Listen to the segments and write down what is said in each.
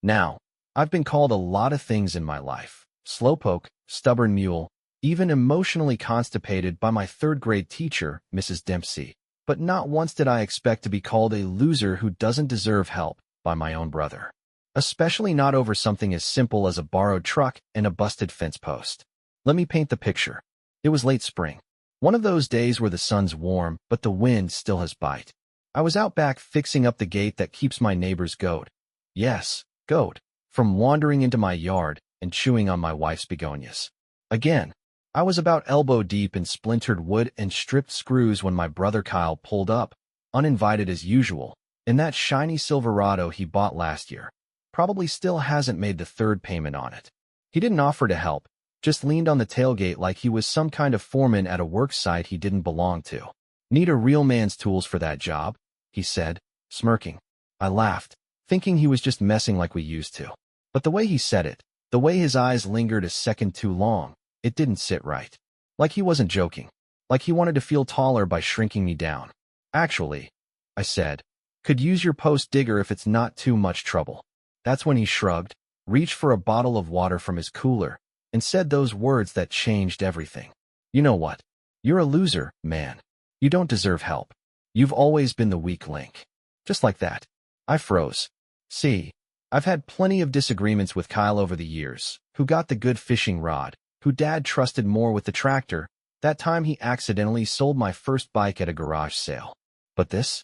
Now, I've been called a lot of things in my life. Slowpoke, stubborn mule, even emotionally constipated by my third-grade teacher, Mrs. Dempsey. But not once did I expect to be called a loser who doesn't deserve help by my own brother. Especially not over something as simple as a borrowed truck and a busted fence post. Let me paint the picture. It was late spring. One of those days where the sun's warm, but the wind still has bite. I was out back fixing up the gate that keeps my neighbor's goat. Yes, goat. From wandering into my yard and chewing on my wife's begonias. Again, I was about elbow deep in splintered wood and stripped screws when my brother Kyle pulled up, uninvited as usual, in that shiny Silverado he bought last year. Probably still hasn't made the third payment on it. He didn't offer to help, just leaned on the tailgate like he was some kind of foreman at a work site he didn't belong to. Need a real man's tools for that job, he said, smirking. I laughed, thinking he was just messing like we used to. But the way he said it, the way his eyes lingered a second too long, it didn't sit right. Like he wasn't joking. Like he wanted to feel taller by shrinking me down. Actually, I said, could use your post digger if it's not too much trouble. That's when he shrugged, reached for a bottle of water from his cooler, and said those words that changed everything. You know what? You're a loser, man. You don't deserve help. You've always been the weak link. Just like that. I froze. See, I've had plenty of disagreements with Kyle over the years, who got the good fishing rod, who Dad trusted more with the tractor, that time he accidentally sold my first bike at a garage sale. But this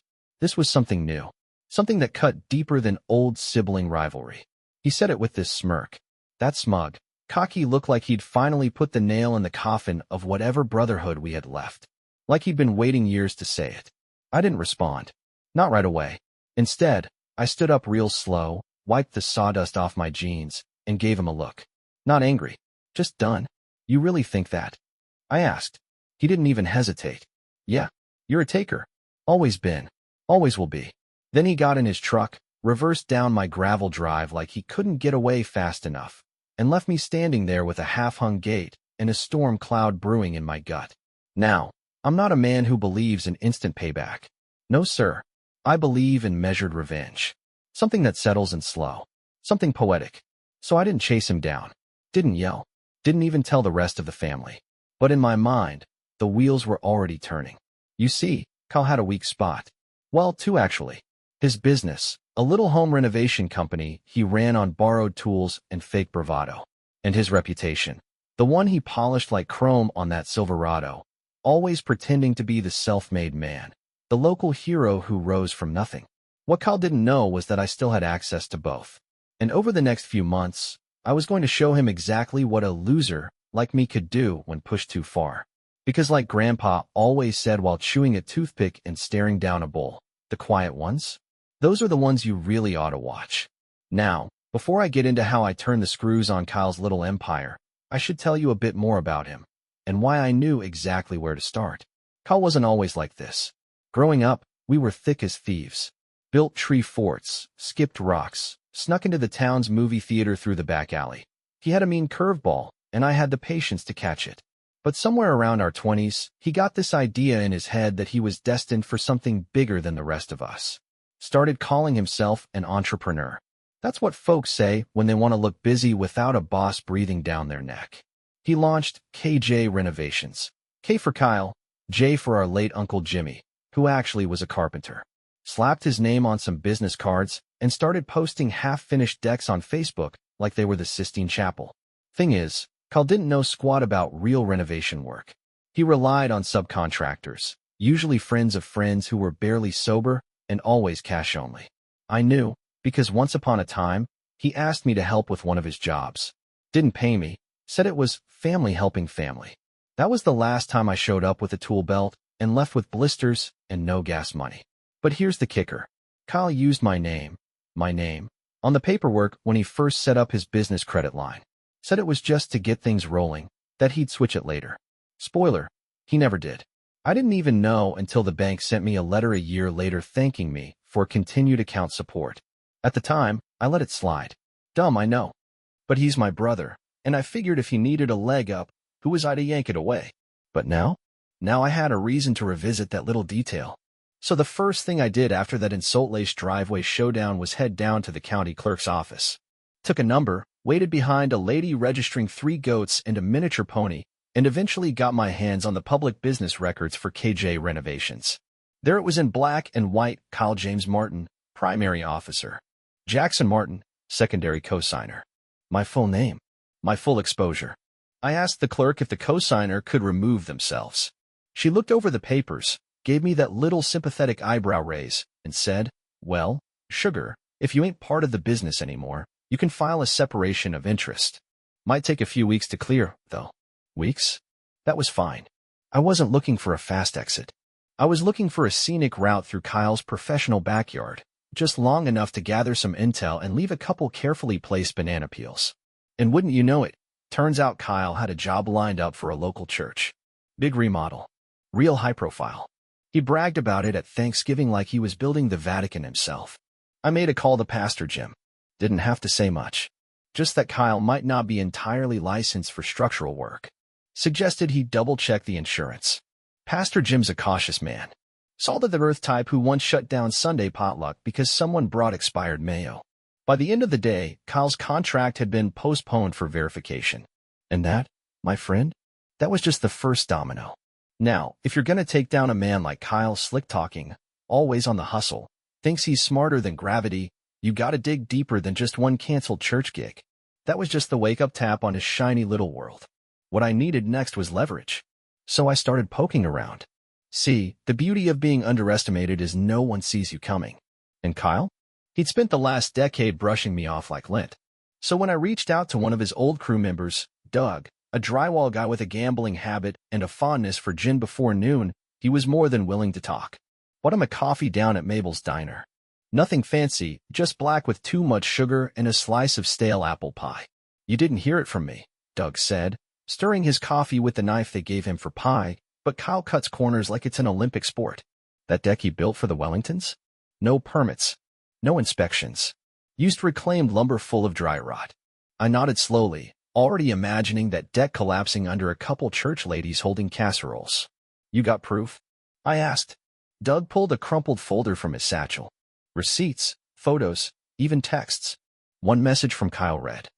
was something new. Something that cut deeper than old sibling rivalry. He said it with this smirk. That smug, cocky look like he'd finally put the nail in the coffin of whatever brotherhood we had left. Like he'd been waiting years to say it. I didn't respond. Not right away. Instead, I stood up real slow, wiped the sawdust off my jeans, and gave him a look. Not angry. Just done. You really think that? I asked. He didn't even hesitate. Yeah, you're a taker. Always been. Always will be. Then he got in his truck, reversed down my gravel drive like he couldn't get away fast enough, and left me standing there with a half-hung gate and a storm cloud brewing in my gut. Now, I'm not a man who believes in instant payback. No, sir. I believe in measured revenge. Something that settles in slow. Something poetic. So I didn't chase him down. Didn't yell. Didn't even tell the rest of the family. But in my mind, the wheels were already turning. You see, Kyle had a weak spot. Well, two actually. His business, a little home renovation company he ran on borrowed tools and fake bravado. And his reputation. The one he polished like chrome on that Silverado. Always pretending to be the self-made man. The local hero who rose from nothing. What Kyle didn't know was that I still had access to both. And over the next few months, I was going to show him exactly what a loser like me could do when pushed too far. Because like Grandpa always said while chewing a toothpick and staring down a bowl, the quiet ones? Those are the ones you really ought to watch. Now, before I get into how I turned the screws on Kyle's little empire, I should tell you a bit more about him, and why I knew exactly where to start. Kyle wasn't always like this. Growing up, we were thick as thieves. Built tree forts, skipped rocks, snuck into the town's movie theater through the back alley. He had a mean curveball, and I had the patience to catch it. But somewhere around our 20s, he got this idea in his head that he was destined for something bigger than the rest of us. Started calling himself an entrepreneur. That's what folks say when they want to look busy without a boss breathing down their neck. He launched KJ Renovations. K for Kyle, J for our late Uncle Jimmy, who actually was a carpenter. Slapped his name on some business cards and started posting half-finished decks on Facebook like they were the Sistine Chapel. Thing is, Kyle didn't know squat about real renovation work. He relied on subcontractors, usually friends of friends who were barely sober and always cash only. I knew, because once upon a time, he asked me to help with one of his jobs. Didn't pay me, said it was family helping family. That was the last time I showed up with a tool belt and left with blisters and no gas money. But here's the kicker. Kyle used my name, on the paperwork when he first set up his business credit line. Said it was just to get things rolling, that he'd switch it later. Spoiler, he never did. I didn't even know until the bank sent me a letter a year later thanking me for continued account support. At the time, I let it slide. Dumb, I know. But he's my brother, and I figured if he needed a leg up, who was I to yank it away? But now? Now I had a reason to revisit that little detail. So the first thing I did after that insult-laced driveway showdown was head down to the county clerk's office. Took a number, waited behind a lady registering 3 goats and a miniature pony, and eventually got my hands on the public business records for KJ Renovations. There it was in black and white: Kyle James Martin, primary officer; Jackson Martin, secondary cosigner. My full name. My full exposure. I asked the clerk if the cosigner could remove themselves. She looked over the papers, gave me that little sympathetic eyebrow raise, and said, "Well, sugar, if you ain't part of the business anymore, you can file a separation of interest. Might take a few weeks to clear, though." Weeks? That was fine. I wasn't looking for a fast exit. I was looking for a scenic route through Kyle's professional backyard, just long enough to gather some intel and leave a couple carefully placed banana peels. And wouldn't you know it, turns out Kyle had a job lined up for a local church. Big remodel. Real high profile. He bragged about it at Thanksgiving like he was building the Vatican himself. I made a call to Pastor Jim. Didn't have to say much. Just that Kyle might not be entirely licensed for structural work. Suggested he double-check the insurance. Pastor Jim's a cautious man. Salt-of-the-earth type who once shut down Sunday potluck because someone brought expired mayo. By the end of the day, Kyle's contract had been postponed for verification. And that, my friend, that was just the first domino. Now, if you're gonna take down a man like Kyle, slick-talking, always on the hustle, thinks he's smarter than gravity, you gotta dig deeper than just one canceled church gig. That was just the wake-up tap on his shiny little world. What I needed next was leverage. So I started poking around. See, the beauty of being underestimated is no one sees you coming. And Kyle? He'd spent the last decade brushing me off like lint. So when I reached out to one of his old crew members, Doug, a drywall guy with a gambling habit and a fondness for gin before noon, he was more than willing to talk. Bought him a coffee down at Mabel's Diner. Nothing fancy, just black with too much sugar and a slice of stale apple pie. "You didn't hear it from me," Doug said, stirring his coffee with the knife they gave him for pie, but Kyle cuts corners like it's an Olympic sport. That deck he built for the Wellingtons? No permits. No inspections. Used reclaimed lumber full of dry rot. I nodded slowly, already imagining that deck collapsing under a couple church ladies holding casseroles. "You got proof?" I asked. Doug pulled a crumpled folder from his satchel. Receipts, photos, even texts. One message from Kyle read,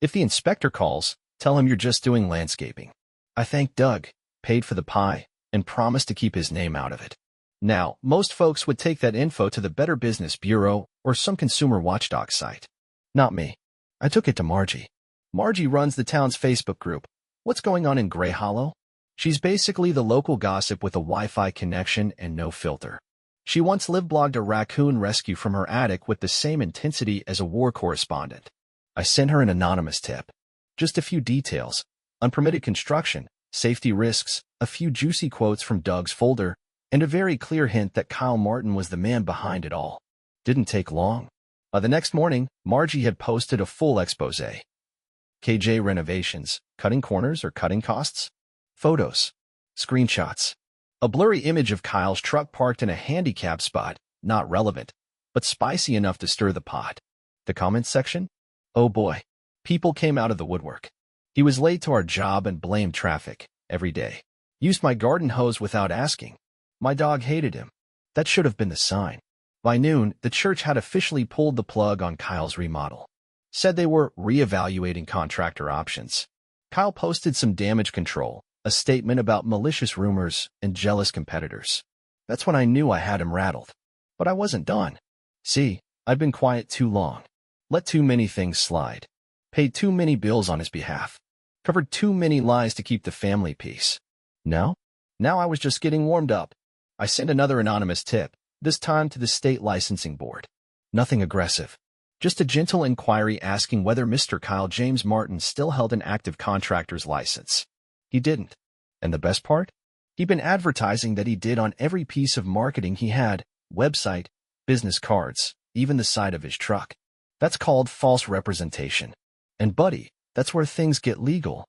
"If the inspector calls, tell him you're just doing landscaping." I thanked Doug, paid for the pie, and promised to keep his name out of it. Now, most folks would take that info to the Better Business Bureau or some consumer watchdog site. Not me. I took it to Margie. Margie runs the town's Facebook group, "What's Going On in Gray Hollow?" She's basically the local gossip with a Wi-Fi connection and no filter. She once live-blogged a raccoon rescue from her attic with the same intensity as a war correspondent. I sent her an anonymous tip. Just a few details: unpermitted construction, safety risks, a few juicy quotes from Doug's folder, and a very clear hint that Kyle Martin was the man behind it all. Didn't take long. By the next morning, Margie had posted a full exposé. KJ Renovations, cutting corners or cutting costs? Photos. Screenshots. A blurry image of Kyle's truck parked in a handicap spot, not relevant, but spicy enough to stir the pot. The comments section? Oh boy. People came out of the woodwork. He was late to our job and blamed traffic, every day. Used my garden hose without asking. My dog hated him. That should have been the sign. By noon, the church had officially pulled the plug on Kyle's remodel. Said they were reevaluating contractor options. Kyle posted some damage control, a statement about malicious rumors and jealous competitors. That's when I knew I had him rattled. But I wasn't done. See, I'd been quiet too long. Let too many things slide. Paid too many bills on his behalf. Covered too many lies to keep the family peace. Now I was just getting warmed up. I sent another anonymous tip, this time to the state licensing board. Nothing aggressive. Just a gentle inquiry asking whether Mr. Kyle James Martin still held an active contractor's license. He didn't. And the best part? He'd been advertising that he did on every piece of marketing he had: website, business cards, even the side of his truck. That's called false representation. And buddy, that's where things get legal.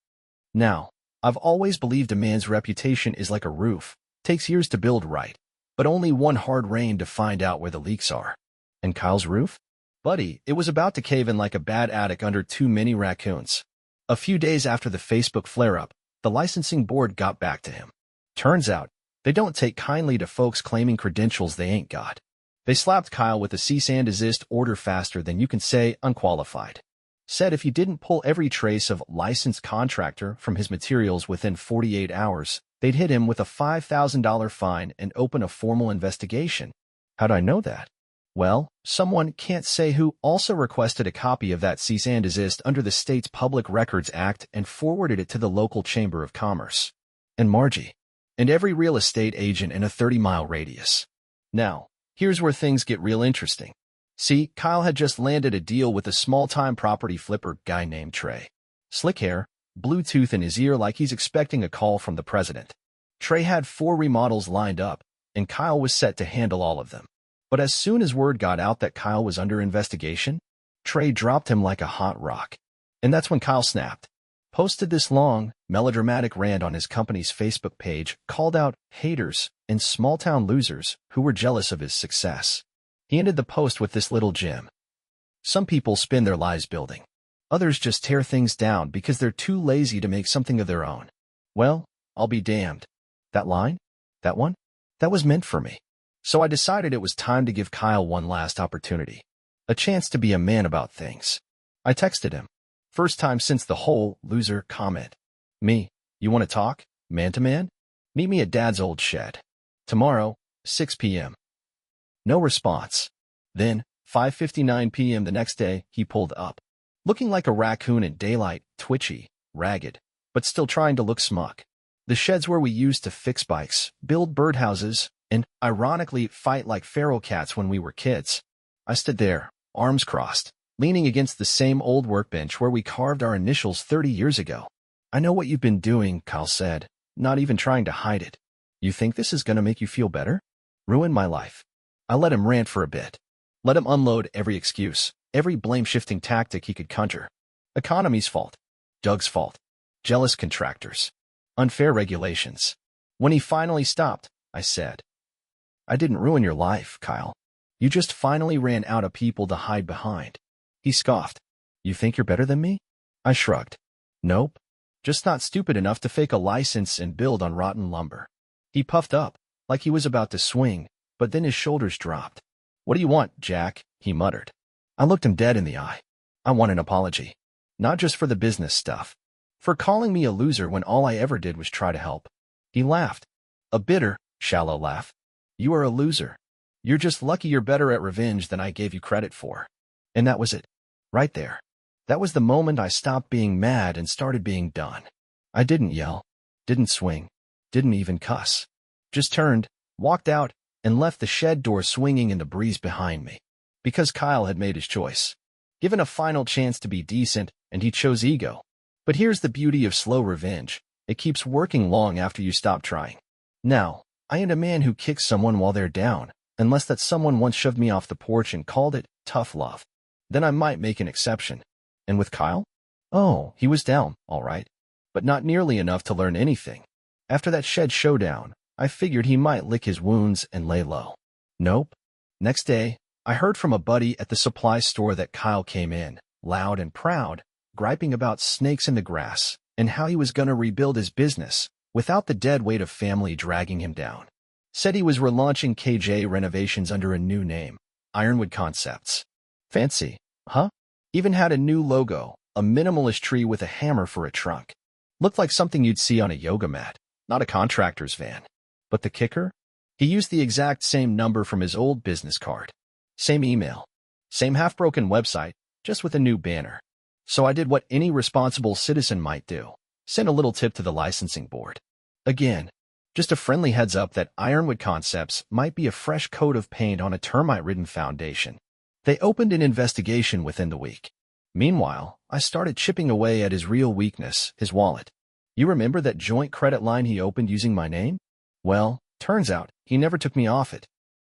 Now, I've always believed a man's reputation is like a roof. Takes years to build right, but only one hard rain to find out where the leaks are. And Kyle's roof? Buddy, it was about to cave in like a bad attic under too many raccoons. A few days after the Facebook flare-up, the licensing board got back to him. Turns out, they don't take kindly to folks claiming credentials they ain't got. They slapped Kyle with a cease and desist order faster than you can say unqualified. Said if he didn't pull every trace of licensed contractor from his materials within 48 hours, they'd hit him with a $5,000 fine and open a formal investigation. How'd I know that? Well, someone, can't say who, also requested a copy of that cease and desist under the state's Public Records Act and forwarded it to the local Chamber of Commerce. And Margie. And every real estate agent in a 30-mile radius. Now, here's where things get real interesting. See, Kyle had just landed a deal with a small-time property flipper guy named Trey. Slick hair, Bluetooth in his ear like he's expecting a call from the president. Trey had 4 remodels lined up, and Kyle was set to handle all of them. But as soon as word got out that Kyle was under investigation, Trey dropped him like a hot rock. And that's when Kyle snapped. Posted this long, melodramatic rant on his company's Facebook page, called out haters and small-town losers who were jealous of his success. He ended the post with this little gem. Some people spend their lives building. Others just tear things down because they're too lazy to make something of their own. Well, I'll be damned. That line? That one? That was meant for me. So I decided it was time to give Kyle one last opportunity. A chance to be a man about things. I texted him. First time since the whole loser comment. Me, you want to talk? Man to man? Meet me at Dad's old shed. Tomorrow, 6 p.m. No response. Then, 5:59 p.m. the next day, he pulled up. Looking like a raccoon in daylight, twitchy, ragged, but still trying to look smug. The shed's where we used to fix bikes, build birdhouses, and, ironically, fight like feral cats when we were kids. I stood there, arms crossed, leaning against the same old workbench where we carved our initials 30 years ago. I know what you've been doing, Kyle said, not even trying to hide it. You think this is going to make you feel better? Ruin my life. I let him rant for a bit. Let him unload every excuse, every blame-shifting tactic he could conjure. Economy's fault. Doug's fault. Jealous contractors. Unfair regulations. When he finally stopped, I said, I didn't ruin your life, Kyle. You just finally ran out of people to hide behind. He scoffed. You think you're better than me? I shrugged. Nope. Just not stupid enough to fake a license and build on rotten lumber. He puffed up, like he was about to swing, but then his shoulders dropped. What do you want, Jack? He muttered. I looked him dead in the eye. I want an apology. Not just for the business stuff. For calling me a loser when all I ever did was try to help. He laughed. A bitter, shallow laugh. You are a loser. You're just lucky you're better at revenge than I gave you credit for. And that was it. Right there. That was the moment I stopped being mad and started being done. I didn't yell. Didn't swing. Didn't even cuss. Just turned, walked out, and left the shed door swinging in the breeze behind me. Because Kyle had made his choice. Given a final chance to be decent, and he chose ego. But here's the beauty of slow revenge. It keeps working long after you stop trying. Now, I ain't a man who kicks someone while they're down, unless that someone once shoved me off the porch and called it tough love. Then I might make an exception. And with Kyle? Oh, he was down, all right. But not nearly enough to learn anything. After that shed showdown, I figured he might lick his wounds and lay low. Nope. Next day, I heard from a buddy at the supply store that Kyle came in, loud and proud, griping about snakes in the grass, and how he was going to rebuild his business, without the dead weight of family dragging him down. Said he was relaunching KJ renovations under a new name, Ironwood Concepts. Fancy, huh? Even had a new logo, a minimalist tree with a hammer for a trunk. Looked like something you'd see on a yoga mat, not a contractor's van. But the kicker? He used the exact same number from his old business card. Same email. Same half-broken website, just with a new banner. So I did what any responsible citizen might do. Sent a little tip to the licensing board. Again, just a friendly heads up that Ironwood Concepts might be a fresh coat of paint on a termite-ridden foundation. They opened an investigation within the week. Meanwhile, I started chipping away at his real weakness, his wallet. You remember that joint credit line he opened using my name? Well, turns out, he never took me off it.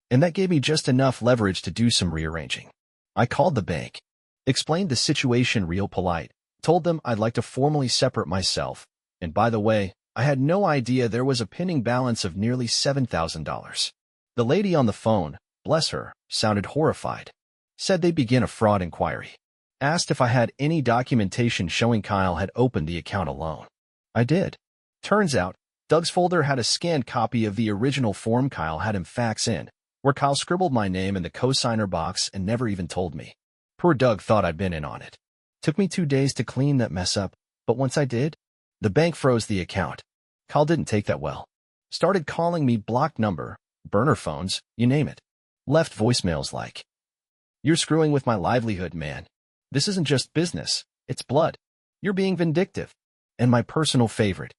And that gave me just enough leverage to do some rearranging. I called the bank. Explained the situation real polite. Told them I'd like to formally separate myself. And by the way, I had no idea there was a pending balance of nearly $7,000. The lady on the phone, bless her, sounded horrified. Said they'd begin a fraud inquiry. Asked if I had any documentation showing Kyle had opened the account alone. I did. Turns out, Doug's folder had a scanned copy of the original form Kyle had him fax in, where Kyle scribbled my name in the cosigner box and never even told me. Poor Doug thought I'd been in on it. Took me 2 days to clean that mess up, but once I did, the bank froze the account. Kyle didn't take that well. Started calling me blocked number, burner phones, you name it. Left voicemails like, "You're screwing with my livelihood, man. This isn't just business, it's blood. You're being vindictive." And my personal favorite,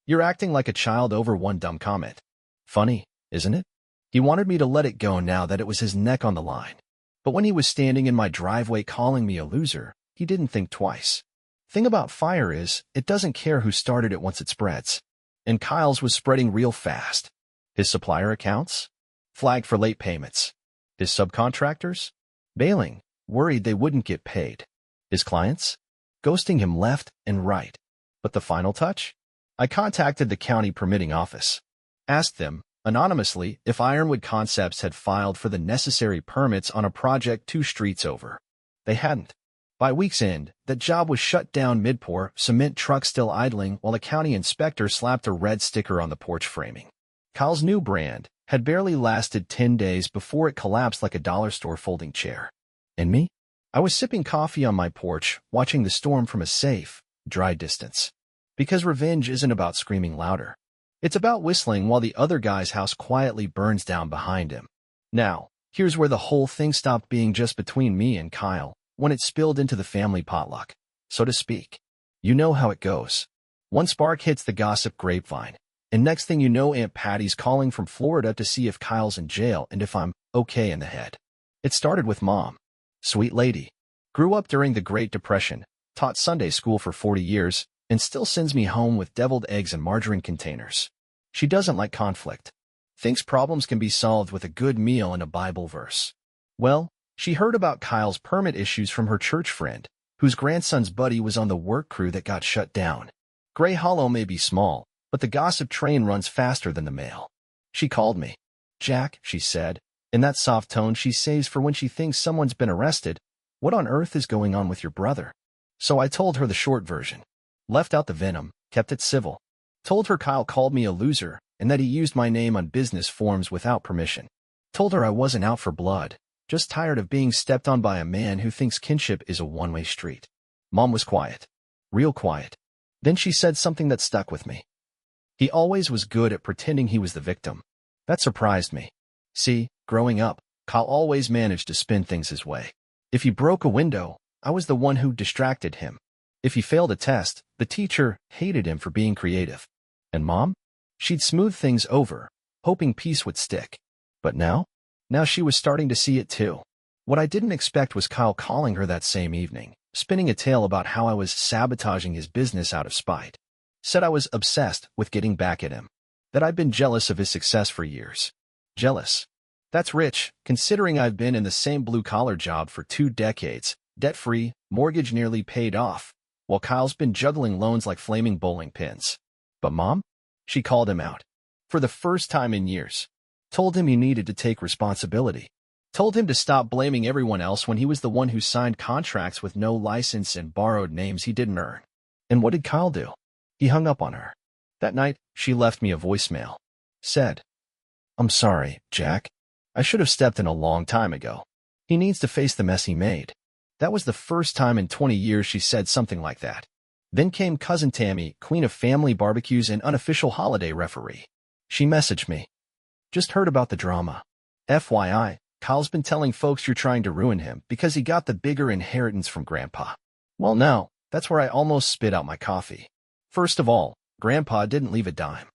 "You're acting like a child over one dumb comment." Funny, isn't it? He wanted me to let it go now that it was his neck on the line. But when he was standing in my driveway calling me a loser, he didn't think twice. Thing about fire is, it doesn't care who started it once it spreads. And Kyle's was spreading real fast. His supplier accounts? Flagged for late payments. His subcontractors? Bailing, worried they wouldn't get paid. His clients? Ghosting him left and right. But the final touch? I contacted the county permitting office. Asked them, anonymously, if Ironwood Concepts had filed for the necessary permits on a project 2 streets over. They hadn't. By week's end, that job was shut down mid-pour, cement truck still idling while a county inspector slapped a red sticker on the porch framing. Kyle's new brand had barely lasted 10 days before it collapsed like a dollar store folding chair. And me? I was sipping coffee on my porch, watching the storm from a safe, dry distance. Because revenge isn't about screaming louder. It's about whistling while the other guy's house quietly burns down behind him. Now, here's where the whole thing stopped being just between me and Kyle, when it spilled into the family potluck, so to speak. You know how it goes. One spark hits the gossip grapevine, and next thing you know, Aunt Patty's calling from Florida to see if Kyle's in jail and if I'm okay in the head. It started with Mom. Sweet lady. Grew up during the Great Depression, taught Sunday school for 40 years, and still sends me home with deviled eggs and margarine containers. She doesn't like conflict. Thinks problems can be solved with a good meal and a Bible verse. Well, she heard about Kyle's permit issues from her church friend, whose grandson's buddy was on the work crew that got shut down. Gray Hollow may be small, but the gossip train runs faster than the mail. She called me. "Jack," she said, in that soft tone she saves for when she thinks someone's been arrested, "what on earth is going on with your brother?" So I told her the short version. Left out the venom, kept it civil. Told her Kyle called me a loser and that he used my name on business forms without permission. Told her I wasn't out for blood, just tired of being stepped on by a man who thinks kinship is a one-way street. Mom was quiet. Real quiet. Then she said something that stuck with me. "He always was good at pretending he was the victim." That surprised me. See, growing up, Kyle always managed to spin things his way. If he broke a window, I was the one who distracted him. If he failed a test, the teacher hated him for being creative. And Mom? She'd smooth things over, hoping peace would stick. But now she was starting to see it too. What I didn't expect was Kyle calling her that same evening, spinning a tale about how I was sabotaging his business out of spite. Said I was obsessed with getting back at him. That I'd been jealous of his success for years. Jealous. That's rich, considering I've been in the same blue-collar job for 2 decades, debt-free, mortgage nearly paid off, while Kyle's been juggling loans like flaming bowling pins. But Mom? She called him out. For the first time in years. Told him he needed to take responsibility. Told him to stop blaming everyone else when he was the one who signed contracts with no license and borrowed names he didn't earn. And what did Kyle do? He hung up on her. That night, she left me a voicemail. Said, "I'm sorry, Jack. I should have stepped in a long time ago. He needs to face the mess he made." That was the first time in 20 years she said something like that. Then came Cousin Tammy, queen of family barbecues and unofficial holiday referee. She messaged me. "Just heard about the drama. FYI, Kyle's been telling folks you're trying to ruin him because he got the bigger inheritance from Grandpa." Well, now, that's where I almost spit out my coffee. First of all, Grandpa didn't leave a dime.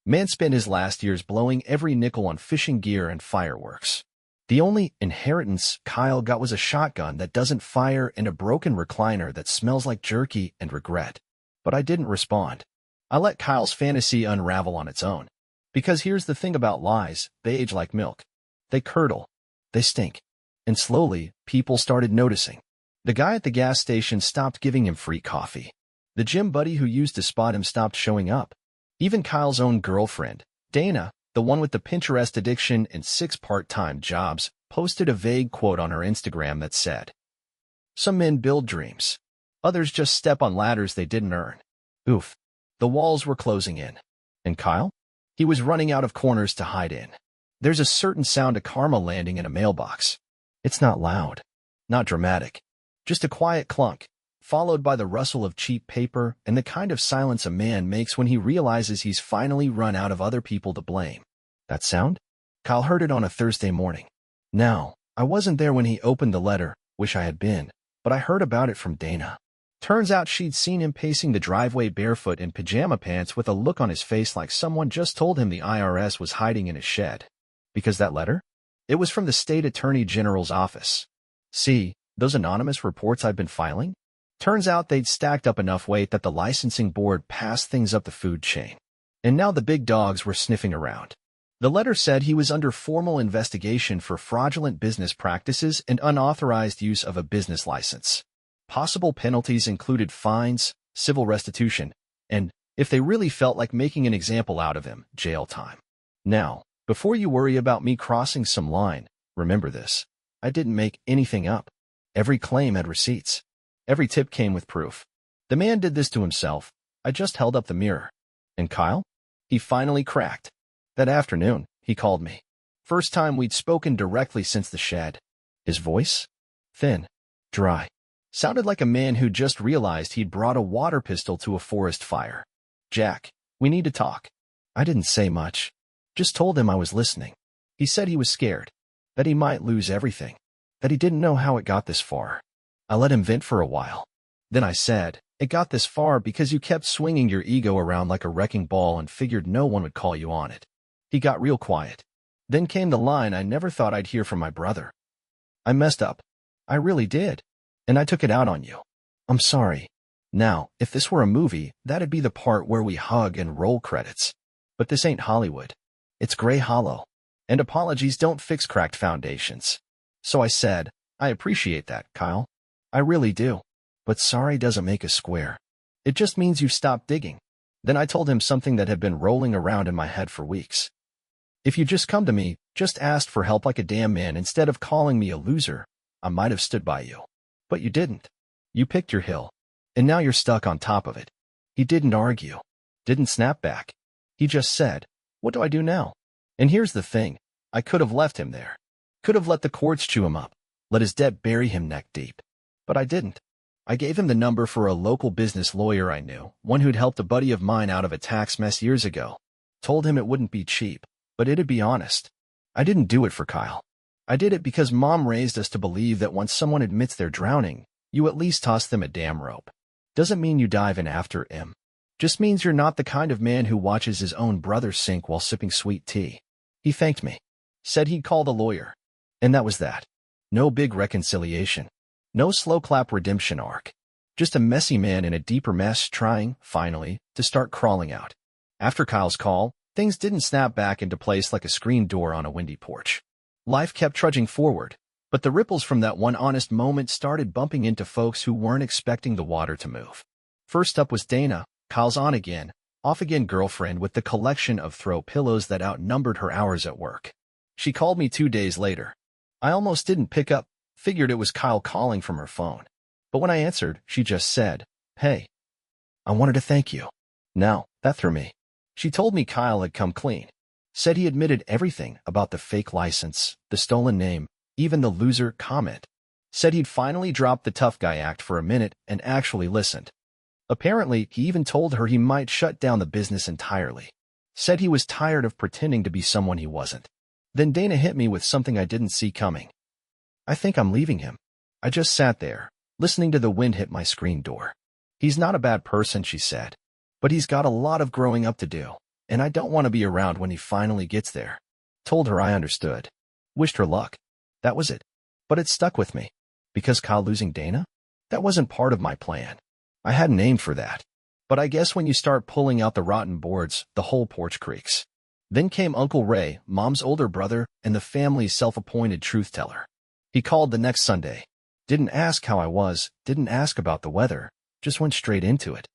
Man spent his last years blowing every nickel on fishing gear and fireworks. The only inheritance Kyle got was a shotgun that doesn't fire and a broken recliner that smells like jerky and regret. But I didn't respond. I let Kyle's fantasy unravel on its own. Because here's the thing about lies, they age like milk. They curdle. They stink. And slowly, people started noticing. The guy at the gas station stopped giving him free coffee. The gym buddy who used to spot him stopped showing up. Even Kyle's own girlfriend, Dana, the one with the Pinterest addiction and 6 part-time jobs, posted a vague quote on her Instagram that said, "Some men build dreams. Others just step on ladders they didn't earn." Oof. The walls were closing in. And Kyle? He was running out of corners to hide in. There's a certain sound to karma landing in a mailbox. It's not loud. Not dramatic. Just a quiet clunk, followed by the rustle of cheap paper and the kind of silence a man makes when he realizes he's finally run out of other people to blame. That sound? Kyle heard it on a Thursday morning. Now, I wasn't there when he opened the letter, wish I had been, but I heard about it from Dana. Turns out she'd seen him pacing the driveway barefoot in pajama pants with a look on his face like someone just told him the IRS was hiding in his shed. Because that letter? It was from the state attorney general's office. See, those anonymous reports I've been filing? Turns out they'd stacked up enough weight that the licensing board passed things up the food chain. And now the big dogs were sniffing around. The letter said he was under formal investigation for fraudulent business practices and unauthorized use of a business license. Possible penalties included fines, civil restitution, and, if they really felt like making an example out of him, jail time. Now, before you worry about me crossing some line, remember this. I didn't make anything up. Every claim had receipts. Every tip came with proof. The man did this to himself. I just held up the mirror. And Kyle? He finally cracked. That afternoon, he called me. First time we'd spoken directly since the shed. His voice? Thin. Dry. Sounded like a man who just realized he'd brought a water pistol to a forest fire. Jack, we need to talk. I didn't say much. Just told him I was listening. He said he was scared. That he might lose everything. That he didn't know how it got this far. I let him vent for a while. Then I said, it got this far because you kept swinging your ego around like a wrecking ball and figured no one would call you on it. He got real quiet. Then came the line I never thought I'd hear from my brother. I messed up. I really did. And I took it out on you. I'm sorry. Now, if this were a movie, that'd be the part where we hug and roll credits. But this ain't Hollywood. It's Gray Hollow. And apologies don't fix cracked foundations. So I said, I appreciate that, Kyle. I really do. But sorry doesn't make us square. It just means you've stopped digging. Then I told him something that had been rolling around in my head for weeks. If you just come to me, just asked for help like a damn man instead of calling me a loser, I might have stood by you. But you didn't. You picked your hill. And now you're stuck on top of it. He didn't argue. Didn't snap back. He just said, what do I do now? And here's the thing. I could have left him there. Could have let the courts chew him up. Let his debt bury him neck deep. But I didn't. I gave him the number for a local business lawyer I knew, one who'd helped a buddy of mine out of a tax mess years ago. Told him it wouldn't be cheap, but it'd be honest. I didn't do it for Kyle. I did it because Mom raised us to believe that once someone admits they're drowning, you at least toss them a damn rope. Doesn't mean you dive in after him. Just means you're not the kind of man who watches his own brother sink while sipping sweet tea. He thanked me. Said he'd call the lawyer. And that was that. No big reconciliation. No slow clap redemption arc. Just a messy man in a deeper mess trying, finally, to start crawling out. After Kyle's call, things didn't snap back into place like a screen door on a windy porch. Life kept trudging forward, but the ripples from that one honest moment started bumping into folks who weren't expecting the water to move. First up was Dana, Kyle's on-again, off-again girlfriend with the collection of throw pillows that outnumbered her hours at work. She called me 2 days later. I almost didn't pick up, figured it was Kyle calling from her phone. But when I answered, she just said, hey, I wanted to thank you. Now, that threw me. She told me Kyle had come clean. Said he admitted everything about the fake license, the stolen name, even the loser comment. Said he'd finally dropped the tough guy act for a minute and actually listened. Apparently, he even told her he might shut down the business entirely. Said he was tired of pretending to be someone he wasn't. Then Dana hit me with something I didn't see coming. I think I'm leaving him. I just sat there, listening to the wind hit my screen door. He's not a bad person, she said, but he's got a lot of growing up to do. And I don't want to be around when he finally gets there. Told her I understood. Wished her luck. That was it. But it stuck with me. Because Kyle losing Dana? That wasn't part of my plan. I hadn't aimed for that. But I guess when you start pulling out the rotten boards, the whole porch creaks. Then came Uncle Ray, Mom's older brother, and the family's self-appointed truth-teller. He called the next Sunday. Didn't ask how I was, didn't ask about the weather, just went straight into it.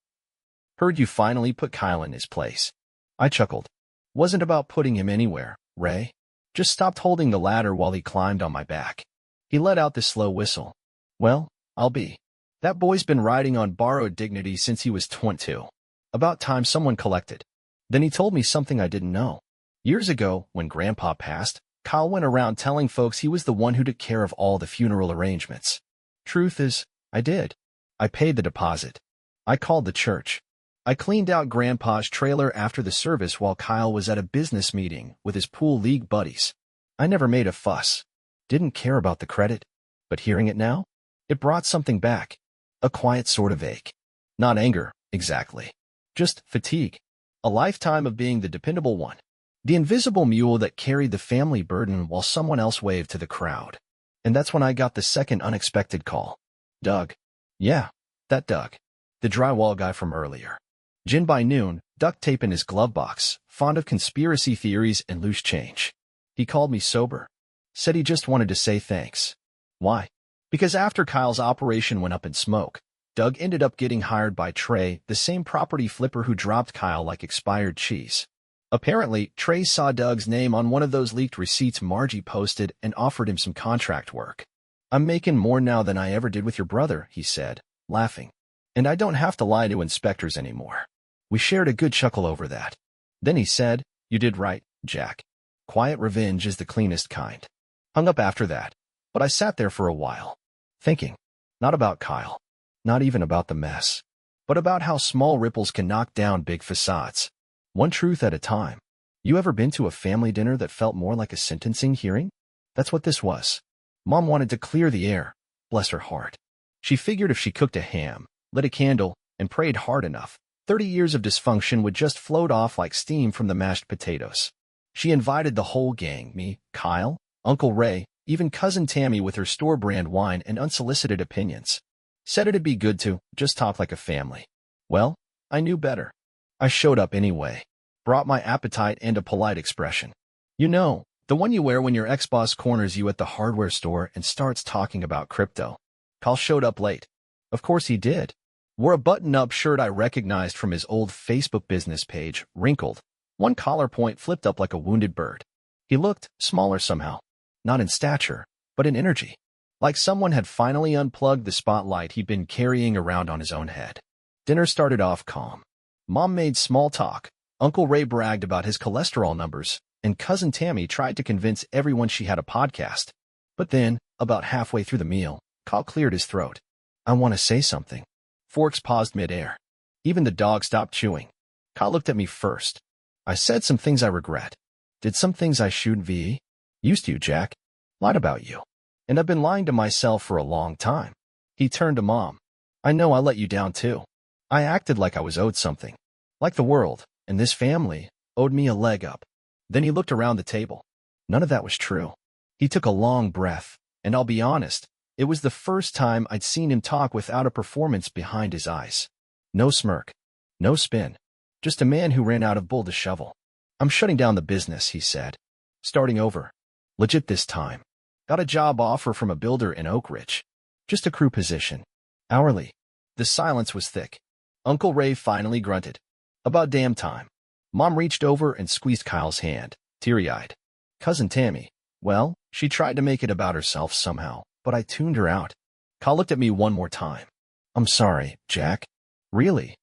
Heard you finally put Kyle in his place. I chuckled. Wasn't about putting him anywhere, Ray. Just stopped holding the ladder while he climbed on my back. He let out this slow whistle. Well, I'll be. That boy's been riding on borrowed dignity since he was 22. About time someone collected. Then he told me something I didn't know. Years ago, when Grandpa passed, Kyle went around telling folks he was the one who took care of all the funeral arrangements. Truth is, I did. I paid the deposit. I called the church. I cleaned out Grandpa's trailer after the service while Kyle was at a business meeting with his pool league buddies. I never made a fuss. Didn't care about the credit. But hearing it now, it brought something back. A quiet sort of ache. Not anger, exactly. Just fatigue. A lifetime of being the dependable one. The invisible mule that carried the family burden while someone else waved to the crowd. And that's when I got the second unexpected call. Doug. Yeah, that Doug. The drywall guy from earlier. Gin by noon, duct tape in his glove box, fond of conspiracy theories and loose change. He called me sober. Said he just wanted to say thanks. Why? Because after Kyle's operation went up in smoke, Doug ended up getting hired by Trey, the same property flipper who dropped Kyle like expired cheese. Apparently, Trey saw Doug's name on one of those leaked receipts Margie posted and offered him some contract work. I'm making more now than I ever did with your brother, he said, laughing. And I don't have to lie to inspectors anymore. We shared a good chuckle over that. Then he said, you did right, Jack. Quiet revenge is the cleanest kind. Hung up after that, but I sat there for a while, thinking, not about Kyle, not even about the mess, but about how small ripples can knock down big facades. One truth at a time. You ever been to a family dinner that felt more like a sentencing hearing? That's what this was. Mom wanted to clear the air, bless her heart. She figured if she cooked a ham, lit a candle, and prayed hard enough, 30 years of dysfunction would just float off like steam from the mashed potatoes. She invited the whole gang, me, Kyle, Uncle Ray, even Cousin Tammy with her store-brand wine and unsolicited opinions. Said it'd be good to just talk like a family. Well, I knew better. I showed up anyway. Brought my appetite and a polite expression. You know, the one you wear when your ex-boss corners you at the hardware store and starts talking about crypto. Kyle showed up late. Of course he did. Wore a button-up shirt I recognized from his old Facebook business page, wrinkled. One collar point flipped up like a wounded bird. He looked smaller somehow. Not in stature, but in energy. Like someone had finally unplugged the spotlight he'd been carrying around on his own head. Dinner started off calm. Mom made small talk. Uncle Ray bragged about his cholesterol numbers, and Cousin Tammy tried to convince everyone she had a podcast. But then, about halfway through the meal, Kyle cleared his throat. I want to say something. Forks paused mid-air. Even the dog stopped chewing. Kyle looked at me first. I said some things I regret. Did some things I shouldn't be. Used to, Jack. Lied about you. And I've been lying to myself for a long time. He turned to Mom. I know I let you down too. I acted like I was owed something. Like the world, and this family, owed me a leg up. Then he looked around the table. None of that was true. He took a long breath, and I'll be honest, it was the first time I'd seen him talk without a performance behind his eyes. No smirk. No spin. Just a man who ran out of bull to shovel. I'm shutting down the business, he said. Starting over. Legit this time. Got a job offer from a builder in Oak Ridge. Just a crew position. Hourly. The silence was thick. Uncle Ray finally grunted. About damn time. Mom reached over and squeezed Kyle's hand, teary-eyed. Cousin Tammy. Well, she tried to make it about herself somehow, but I tuned her out. Kyle looked at me one more time. I'm sorry, Jack. Really?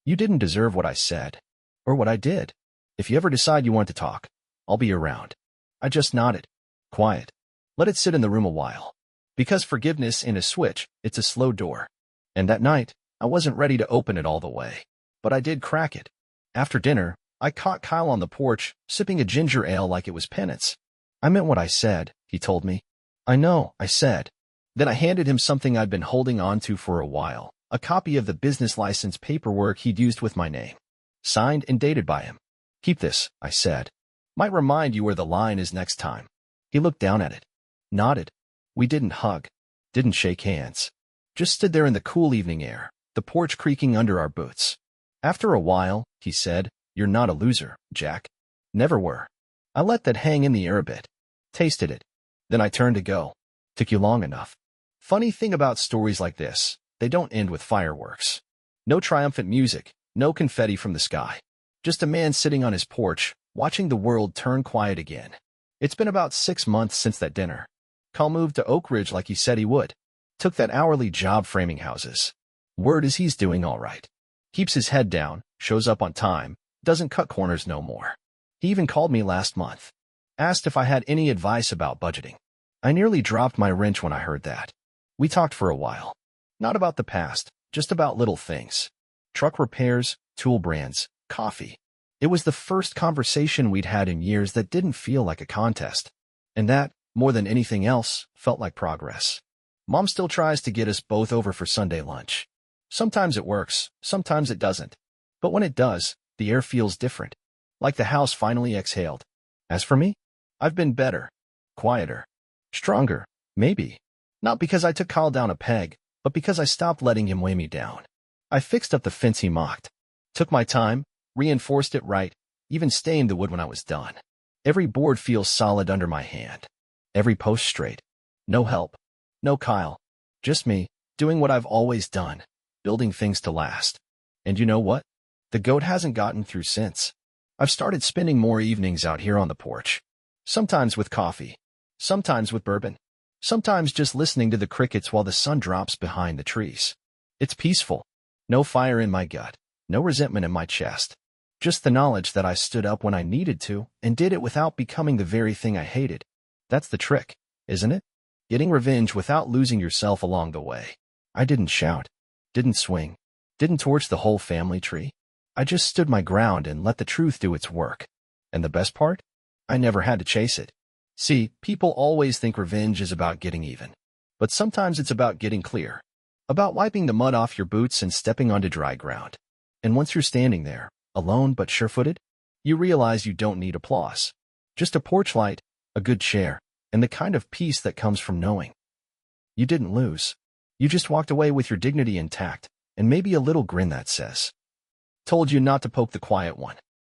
You didn't deserve what I said. Or what I did. If you ever decide you want to talk, I'll be around. I just nodded. Quiet. Let it sit in the room a while. Because forgiveness in a switch, it's a slow door. And that night, I wasn't ready to open it all the way. But I did crack it. After dinner, I caught Kyle on the porch, sipping a ginger ale like it was penance. I meant what I said, he told me. I know, I said. Then I handed him something I'd been holding on to for a while, a copy of the business license paperwork he'd used with my name. Signed and dated by him. Keep this, I said. Might remind you where the line is next time. He looked down at it. Nodded. We didn't hug. Didn't shake hands. Just stood there in the cool evening air, the porch creaking under our boots. After a while, he said, You're not a loser, Jack. Never were. I let that hang in the air a bit. Tasted it. Then I turned to go. Took you long enough. Funny thing about stories like this, they don't end with fireworks. No triumphant music, no confetti from the sky. Just a man sitting on his porch, watching the world turn quiet again. It's been about 6 months since that dinner. Kyle moved to Oak Ridge like he said he would. Took that hourly job framing houses. Word is he's doing all right. Keeps his head down, shows up on time, doesn't cut corners no more. He even called me last month. Asked if I had any advice about budgeting. I nearly dropped my wrench when I heard that. We talked for a while. Not about the past, just about little things. Truck repairs, tool brands, coffee. It was the first conversation we'd had in years that didn't feel like a contest. And that, more than anything else, felt like progress. Mom still tries to get us both over for Sunday lunch. Sometimes it works, sometimes it doesn't. But when it does, the air feels different. Like the house finally exhaled. As for me, I've been better, quieter, stronger, maybe. Not because I took Kyle down a peg, but because I stopped letting him weigh me down. I fixed up the fence he mocked. Took my time, reinforced it right, even stained the wood when I was done. Every board feels solid under my hand. Every post straight. No help. No Kyle. Just me, doing what I've always done, building things to last. And you know what? The goat hasn't gotten through since. I've started spending more evenings out here on the porch. Sometimes with coffee. Sometimes with bourbon. Sometimes just listening to the crickets while the sun drops behind the trees. It's peaceful. No fire in my gut. No resentment in my chest. Just the knowledge that I stood up when I needed to and did it without becoming the very thing I hated. That's the trick, isn't it? Getting revenge without losing yourself along the way. I didn't shout. Didn't swing. Didn't torch the whole family tree. I just stood my ground and let the truth do its work. And the best part? I never had to chase it. See, people always think revenge is about getting even. But sometimes it's about getting clear. About wiping the mud off your boots and stepping onto dry ground. And once you're standing there, alone but sure-footed, you realize you don't need applause. Just a porch light, a good chair, and the kind of peace that comes from knowing. You didn't lose. You just walked away with your dignity intact, and maybe a little grin that says, "Told you not to poke the quiet one."